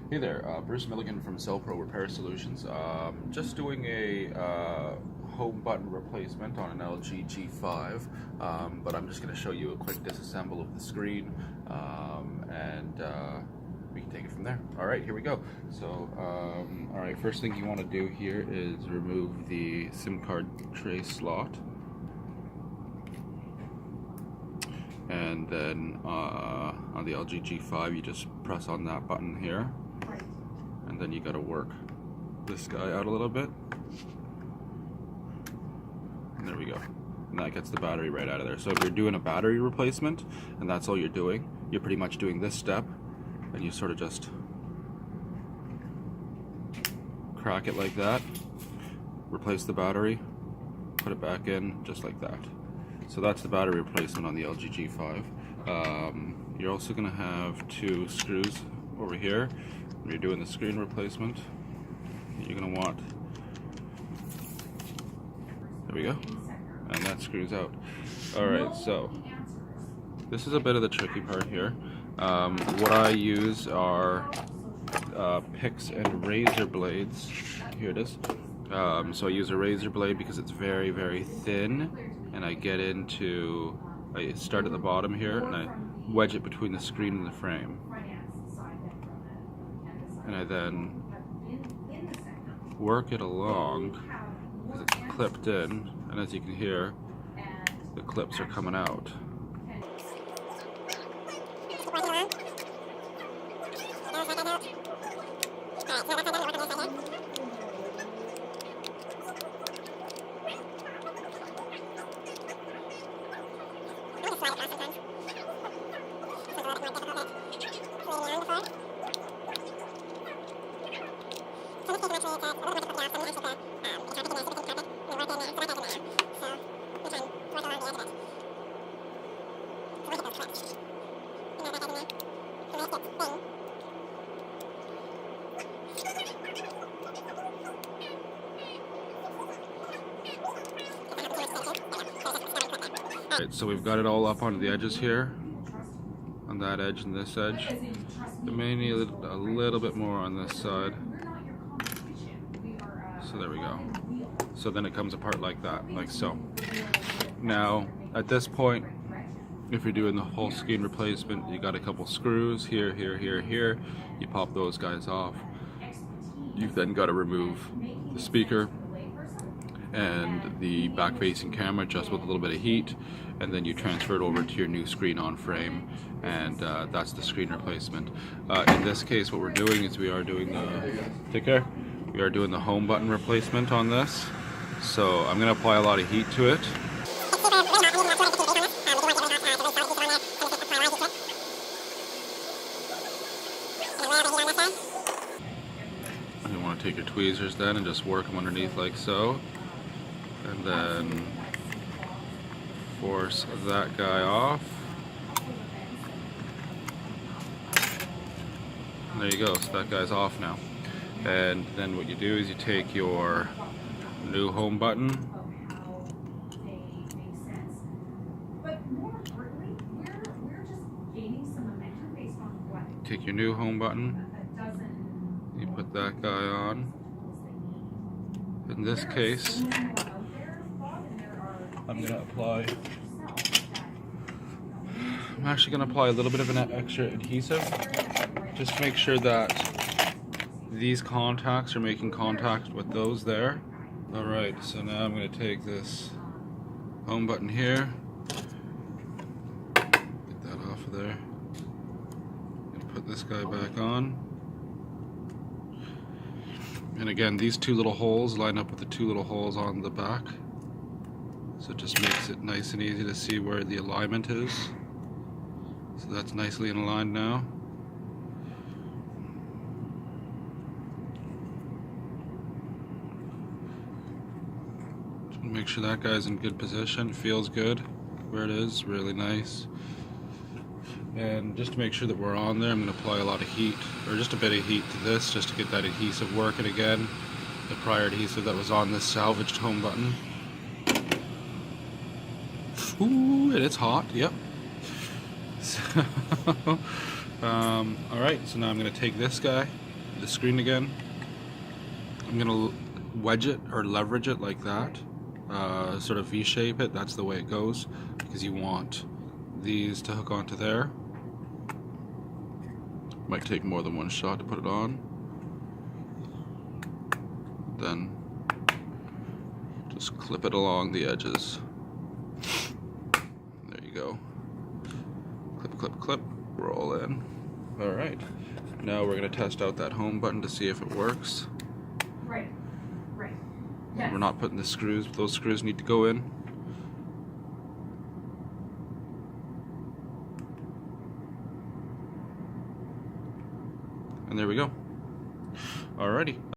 Hey there, Bruce Milligan from CellPro Repair Solutions. Just doing a home button replacement on an LG G5, but I'm just going to show you a quick disassemble of the screen, and we can take it from there. All right, here we go. So, all right, first thing you want to do here is remove the SIM card tray slot. And then on the LG G5, you just press on that button here. And then you got to work this guy out a little bit. And there we go. And that gets the battery right out of there. So if you're doing a battery replacement and that's all you're doing, you're pretty much doing this step, and you sort of just crack it like that, replace the battery, put it back in just like that. So that's the battery replacement on the LG G5. You're also going to have two screws over here. When you're doing the screen replacement, you're going to want, there we go, and that screws out. Alright, so this is a bit of the tricky part here. What I use are picks and razor blades. Here it is. So I use a razor blade because it's very, very thin, and I start at the bottom here and I wedge it between the screen and the frame. And I then work it along because it's clipped in, and as you can hear, the clips are coming out. Right, so we've got it all up onto the edges here, on that edge and this edge. We may need a little bit more on this side. So there we go. So then it comes apart like that, like so. Now, at this point, if you're doing the whole screen replacement, you got a couple screws here, here, here, here. You pop those guys off. You've then got to remove the speaker and the back-facing camera just with a little bit of heat, and then you transfer it over to your new screen on frame, and that's the screen replacement. In this case, what we're doing is we are doing the home button replacement on this. So I'm going to apply a lot of heat to it. You want to take your tweezers then and just work them underneath like so. And then force that guy off. And there you go, so that guy's off now. And then what you do is you take your new home button, you put that guy on. In this case, I'm actually going to apply a little bit of an extra adhesive, just to make sure that these contacts are making contact with those there. Alright, so now I'm going to take this home button here, get that off of there, and put this guy back on. And again, these two little holes line up with the two little holes on the back. So it just makes it nice and easy to see where the alignment is. So that's nicely aligned now. Just make sure that guy's in good position. Feels good where it is, really nice. And just to make sure that we're on there, I'm going to apply a lot of heat, or just a bit of heat to this, just to get that adhesive working again. The prior adhesive that was on this salvaged home button. Ooh, and it's hot, yep. So, alright, so now I'm going to take this guy the screen again. I'm gonna wedge it or leverage it like that, sort of V-shape it. That's the way it goes, because you want these to hook onto there. Might take more than one shot to put it on. Then just clip it along the edges. There you go. Clip, clip, clip, roll in. Alright, now we're going to test out that home button to see if it works. Right. Yes. We're not putting the screws, those screws need to go in. And there we go. Alrighty.